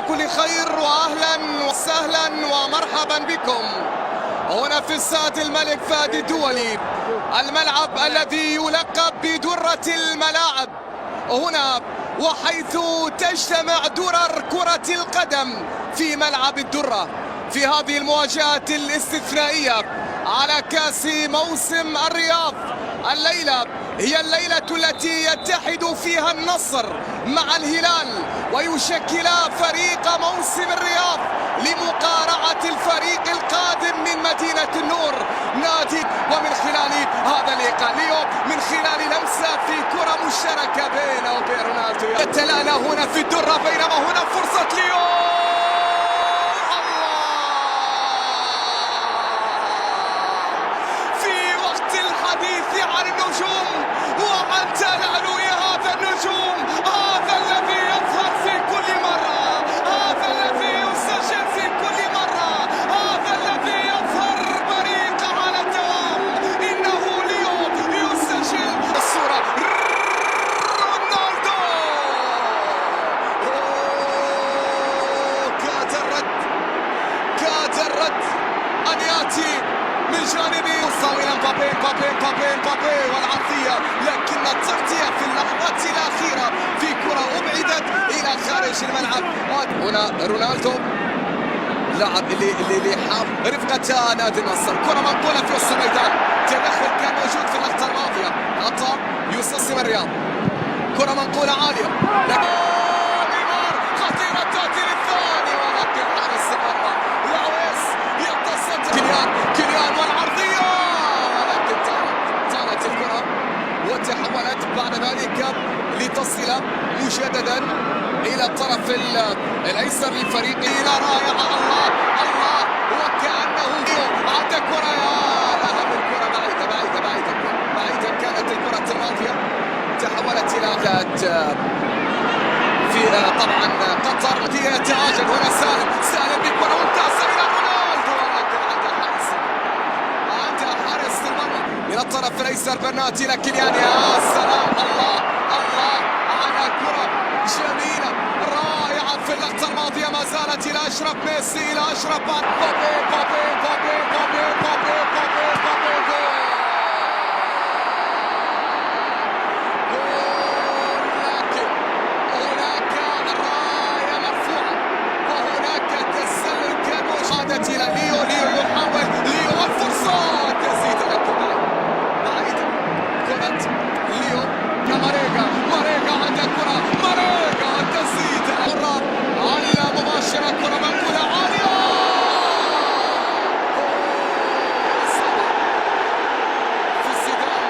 بكل خير واهلا وسهلا ومرحبا بكم هنا في استاد الملك فهد الدولي، الملعب الذي يلقب بدرة الملاعب هنا، وحيث تجتمع درر كرة القدم في ملعب الدرة في هذه المواجهة الاستثنائية على كأس موسم الرياض. الليلة هي الليلة التي يتحد فيها النصر مع الهلال ويشكلا فريق موسم الرياض لمقارعة الفريق القادم من مدينة النور نادي. ومن خلال هذا اللقاء اليوم من خلال لمسة في كرة مشتركة بينه وبين رونالدو يتلانا هنا في الدرة، بينما هنا فرصة ليو. الحديث عن النجوم وعن تلألؤ هذا النجوم، هذا الذي يظهر في كل مرة، هذا الذي يسجل في كل مرة، هذا الذي يظهر بريق على الدوام. إنه اليوم يسجل الصورة رونالدو. كاد الرد أن يأتي من جانبه مصاولا مبابي والعرضية، لكن التغطية في اللحظات الأخيرة في كرة أبعدت إلى خارج الملعب. هنا رونالدو لاعب اللي حاب رفقة نادي النصر، كرة منقولة في وسط الميدان، تدخل كان موجود في اللقطة الماضية، عطى يوسف الرياض، كرة منقولة عالية نيمار خطيرة تأتي للثاني، ولكن حارس المرمى لاويس يتصدى كيليان والعرضية، ولكن طالت الكرة وتحولت بعد ذلك لتصل مجددا إلى الطرف الأيسر للفريق إلى رائعة. الله وكأنه عاد كرة، يا لها من كرة بعيدة كانت الكرة الماضية تحولت إلى في طبعا قطر يتواجد هنا سالم بكرة ممتازة إلى رونالدو، ولكن عند حارس المرمى من الطرف الأيسر برناتي لكيليان. يا سلام، الله على كرة جميلة رائعة في اللقطة الماضية، ما زالت إلى أشرف ميسي، إلى أشرف بابي إلى ليو يحاول ليو الفرصة تزيد لكن بعيدة كرة ليو ماريجا عند الكرة ماريجا تزيد القراب على مباشرة كرة منقولة عالية في الصدام.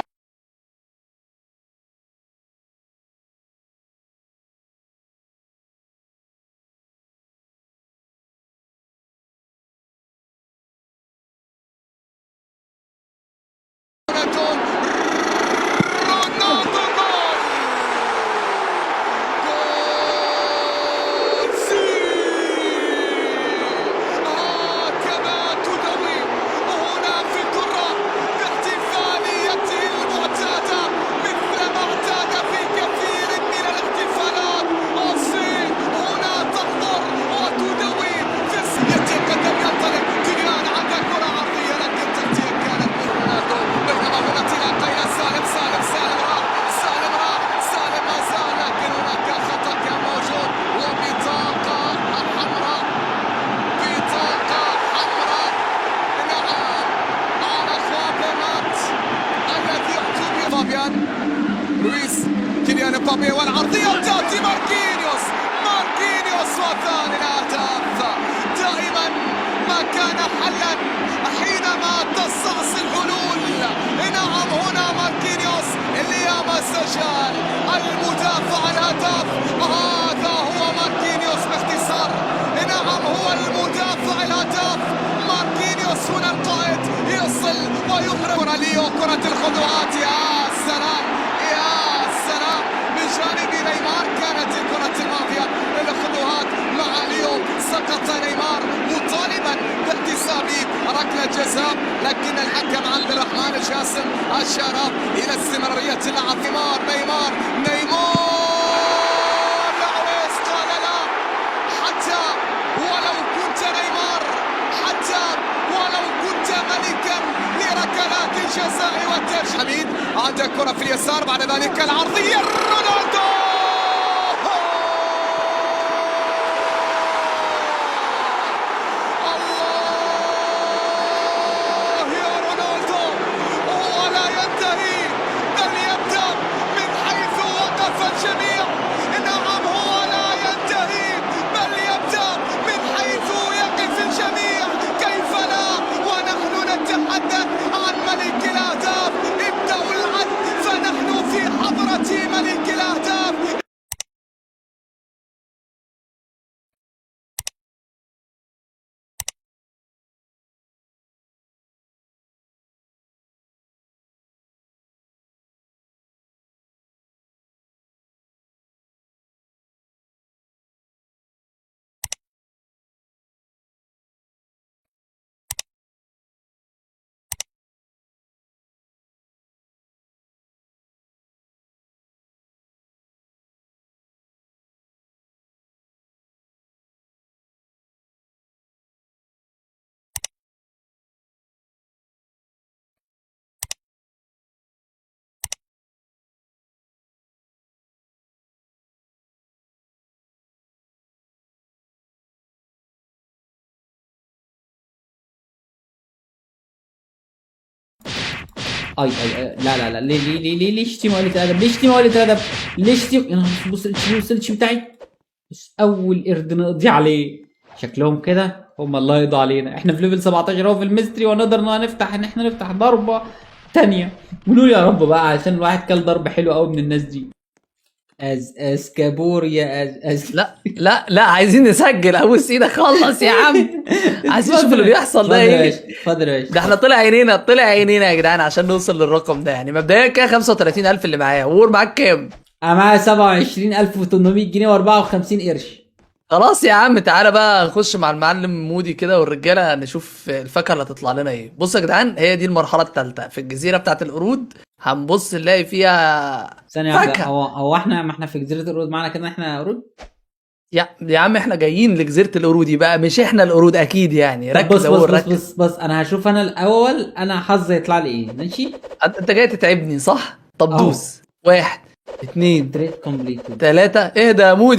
لويس كيليان مبابي والعرضية تأتي ماركينيوس وثاني الأهداف. دائما ما كان حلا حينما تستعصي الحلول. نعم هنا ماركينيوس اللي ياما سجل المدافع الهداف، هذا هو ماركينيوس باختصار. نعم هو المدافع الهداف ماركينيوس، هنا القائد يصل ويخرج ليو كرة الخطوات. يا سلام من جانب نيمار، كانت الكرة الماضية للخطوات مع ليو، سقط نيمار مطالبا باحتساب ركلة جزاء، لكن الحكم عبد الرحمن الجاسم أشار إلى استمرارية اللعب. نيمار لاويس قال لا حتى الجزاء والترجيح. حميد عندك كرة في اليسار، بعد ذلك العرضية رونالدو. اي لا لا لا، ليه ليش شتيمه قلة ادب؟ ليش شتيمه قلة ادب؟ ليش شتيمه؟ يا نهار أسود، بص الشي بتاعي، بس اول قرد نقضي عليه. شكلهم كده هم الله يقضي علينا. احنا في ليفل 17 اهو في الميستري، ونقدر نفتح ان احنا نفتح ضربه تانية. ونقول يا رب بقى، عشان الواحد كل ضربه حلوه قوي من الناس دي. از كابور يا از. لا لا لا، عايزين نسجل، ابوس ايدك خلص يا عم. عايزين نشوف اللي بيحصل ده ايه. اتفضل يا باشا. ده احنا طلع عينينا يا جدعان عشان نوصل للرقم ده. يعني مبدئيا كده 35,000 اللي معايا. وور معاك كام؟ انا معايا 27800 جنيه و54 قرش. خلاص يا عم، تعالى بقى نخش مع المعلم مودي كده والرجاله نشوف الفاكهه اللي هتطلع لنا ايه. بص يا جدعان، هي دي المرحله الثالثه في الجزيره بتاعت القرود. هنبص نلاقي فيها ثانيه واحده، فاكهه. هو احنا ما احنا في جزيره القرود، معنى كده احنا قرود؟ يا عم احنا جايين لجزيره القرود، يبقى مش احنا القرود اكيد يعني. طب ركز اهو، ركز. بص انا هشوف انا الاول، انا حظي يطلع لي ايه. ماشي، انت جاي تتعبني صح؟ طب أهو. دوس. 1 2 تريد كومبليت. 3. اهدى يا مودي.